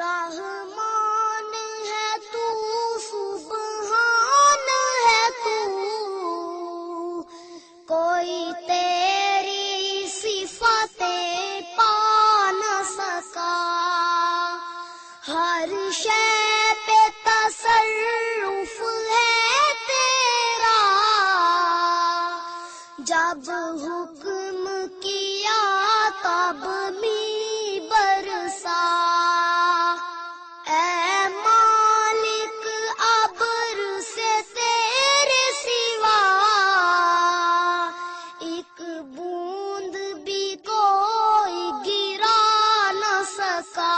रहमान है तू, सुबहान है तू, कोई तेरी सिफतें पा न सका। हर शय पे तसर्रुफ है तेरा, जब हुक्म किया तब मी बरसा। ऐ मालिक अब्र से तेरे सिवा, एक बूंद भी कोई गिरा न सका।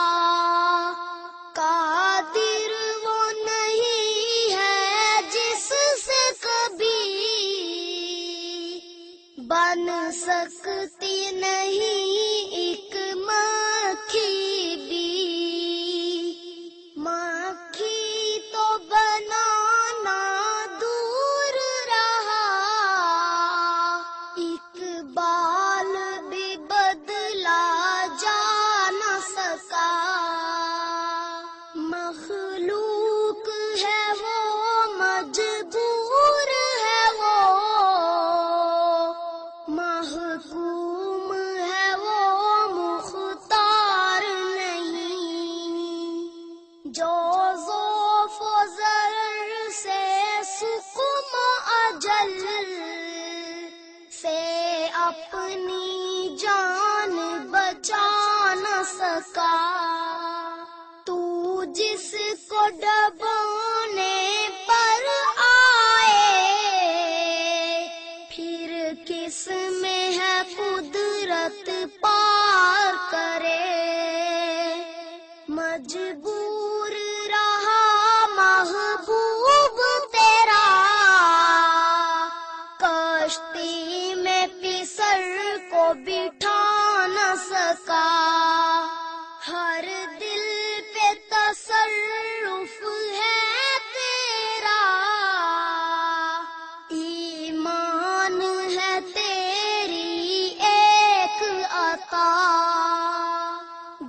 कादिर वो नहीं है जिससे कभी बन सकती नहीं एक मक्खी भी। मक्खी तो बनाना दूर रहा, इकबाल भी बदला जा न सका। मखलूक है वो, मजबूर है वो, महकूम है वो, मुख्तार नहीं। जो ज़ौफ़ व ज़र से सुकुम अजल से अपनी जान बचा न सका। तू जिसको डबाने पर आए, फिर किस में है कुदरत पार करे। मजबूर रहा महबूब तेरा, कश्ती में पिसर को बिठा न सका। हर दिल पे तसर्रुफ है तेरा, ईमान है तेरी एक अता।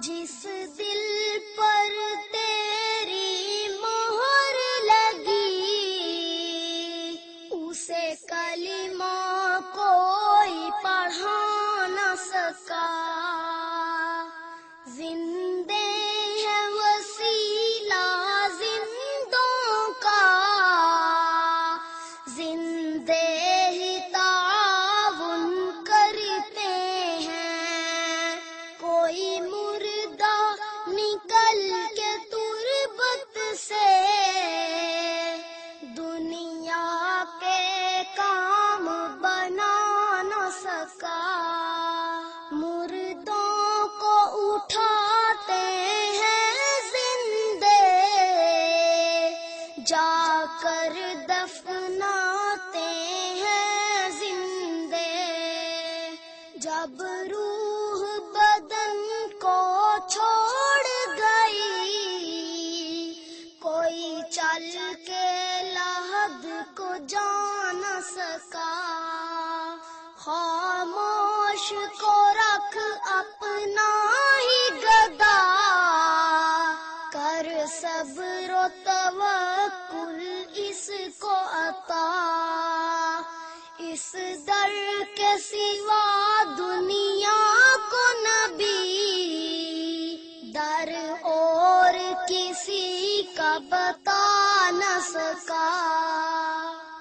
जिस दिल पर तेरी मोहर लगी, उसे कलिमा कोई पढ़ा न सका। जिंदे है वसीला जिंदों का, जिंदे ही ताउन करते हैं। कोई मुर्दा निकल के तुरबत से दुनिया के काम बना न सका। मुर्दों को उठाते हैं जिंदे, जाकर दफनाते हैं जिंदे। जब रूह बदन को छोड़ गई, कोई चल के लहद को जान न सका। खामोश को रख अपना ही गदा, कर सब्र व तवक्कुल इसको अता। इस दर के सिवा दुनिया को नबी, दर और किसी का बता न सका।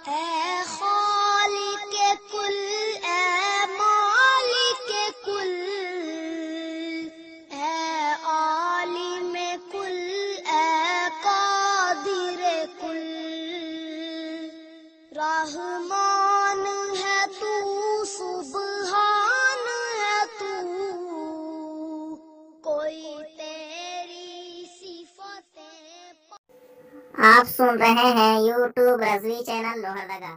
ऐ खालिक़े कुल, ऐ मालिके कुल, ऐ आलिमे कुल, ऐ कादिरे कुल। रहमान है तू, सुबहान है तू, कोई तेरी सिफतें। आप सुन रहे हैं YouTube रज़वी चैनल लोहरदगा।